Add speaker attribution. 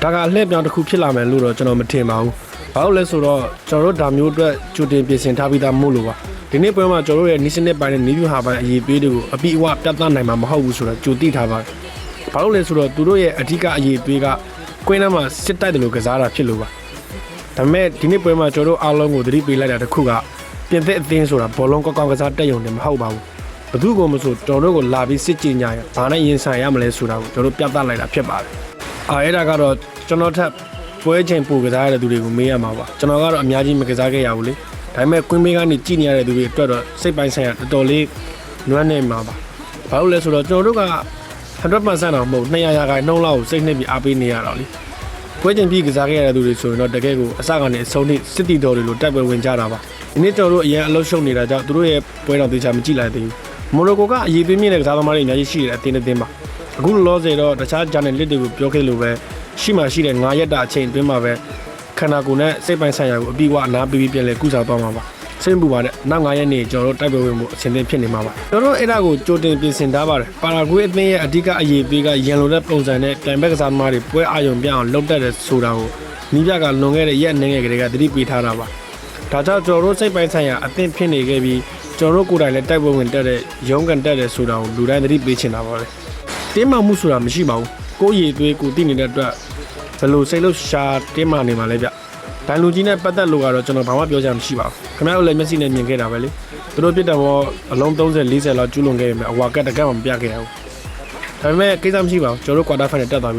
Speaker 1: ဒါကလှည့်ပြောင်းတစ်ခုဖြစ်လာမယ်လို့တော့ကျွန်တော်မထင်ပါဘူး။ဘာလို့လဲဆိုတော့ကျွန်တော်တို့ဒါမျိုးအတွက်ကြိုတင်ပြင်ဆင်ထားပြီးသားမို့လို့ပါ။ဒီနေ့ပွဲမှာကျွန်တော်တို့ရဲ့နီးစနစ်ပိုင်းနဲ့နီးပြဟာပိုင်းအရေးပေးတွေကိုအပိအဝပြတ်သားနိုင်မှာမဟုတ်ဘူးဆိုတော့ကြိုသိထားပါတယ်။ဘာလို့လဲဆိုတော့သူတို့ရဲ့အဓိကအရေးပေးကကွင်းထဲမှာစစ်တိုက်တယ်လို့ကစားတာဖြစ်လို့ပါ။ဒါပေမဲ့ဒီနေ့ပွဲမှာကျွန်တော်တို့အားလုံးကိုသတိပေးလိုက်တာတစ်ခုကပြင်သစ်အသင်းဆိုတာဘောလုံးကောက်ကောက်ကစားတက်ရုံနဲ့မဟုတ်ပါဘူး။ဘသူကမဆိုကျွန်တော်တို့ကိုလာပြီးစစ်ကြင်ညာရဘာနဲ့ရင်ဆိုင်ရမလဲဆိုတာကိုကျွန်တော်တို့ပြသလိုက်တာဖြစ်ပါတယ်။အဲ့ဒါကတော့ကျွန်တော်ထပ်ပွဲချိန်ပို့ကစားရတဲ့သူတွေကိုမေးရမှာပါကျွန်တော်ကတော့အများကြီးမကစားခဲ့ရဘူးလေဒါပေမဲ့ကွင်းမေးကနေကြည့်နေရတဲ့သူတွေအတွက်တော့စိတ်ပိုင်းဆိုင်ရာတော်တော်လေးနွမ်းနေမှာပါဘာလို့လဲဆိုတော့ကျွန်တော်တို့က 100% တော့မဟုတ်200%လောက်ကိုစိတ်နှိပ်ပြီးအားပေးနေရတော့လေပွဲချိန်ပြီးကစားခဲ့ရတဲ့သူတွေဆိုရင်တော့တကယ်ကိုအစကနေအဆုံးထိစစ်တီတော်တွေလိုတိုက်ပွဲဝင်ကြတာပါဒီနေ့ကျွန်တော်တို့အရင်အလုပ်ရှုပ်နေတာကြောင့်သူတို့ရဲ့ပွဲတော်သေချာမကြည့်လိုက်သေးဘူးမိုရိုကိုကအရေးသွေးမြင့်တဲ့ကစားသမားတွေအများကြီးရှိတယ်အတင်းမှာအခုလောဆယ်တော့တခြားဂျာနယ်လစ်တွေကိုပြောခဲ့လို့ပဲရှိမှရှိတဲ့9ရက်တာအချိန်အတွင်းမှာပဲခန္ဓာကိုယ်နဲ့စိတ်ပိုင်းဆိုင်ရာကိုအပြီးအဝအနားပြီးပြန်လဲကုစားသွားမှာပါစိတ်ပူပါတဲ့နောက်9ရက်နေကျွန်တော်တို့တိုက်ပွဲဝင်မှုအချိန်သင့်ဖြစ်နေမှာပါကျွန်တော်တို့အဲ့ဒါကိုကြိုတင်ပြင်ဆင်ထားပါတယ်ပါရာဂွေးအသင်းရဲ့အဓိကအရေးပေးကရန်လိုတဲ့ပုံစံနဲ့တိုင်ဘက်ကစားသမားတွေပွဲအာရုံပြောင်းအောင်လုပ်တတ်တဲ့ဆိုတာကိုနီးပြကလွန်ခဲ့တဲ့ရက်အနေငယ်ကလေးကသတိပေးထားတာပါဒါကြောင့်ကျွန်တော်တို့စိတ်ပိုင်းဆိုင်ရာအသင့်ဖြစ်နေခဲ့ပြီးကျွန်တော်တို့ကိုယ်တိုင်လည်းတိုက်ပွဲဝင်တတ်တဲ့ရုံးကန်တတ်တဲ့ဆိုတာကိုလူတိုင်းသတိပေးချင်တာပါလေတင်းမာမှုဆိုတာမရှိပါဘူးကိုယ်ရည်သွေးကိုသိနေတဲ့အတွက်ဘယ်လိုစိတ်လို့ရှာတင်းမာနေမှာလဲဗျဒိုင်လူကြီးနဲ့ပတ်သက်လို့ကတော့ကျွန်တော်ဘာမှပြောချင်မှမရှိပါဘူးခင်ဗျားတို့လည်းမျက်စိနဲ့မြင်ခဲ့တာပဲလေသူတို့ပြစ်တယ်ဘောအလုံး30 40လောက်ကျူးလွန်ခဲ့ရမယ်အဝါကတ်တကတ်မှမပြခဲ့ရဘူးဒါပေမဲ့ကိစ္စမရှိပါဘူးကျွန်တော်တို့ကွာတာဖိုင်နဲ့တက်သွားပြီလေ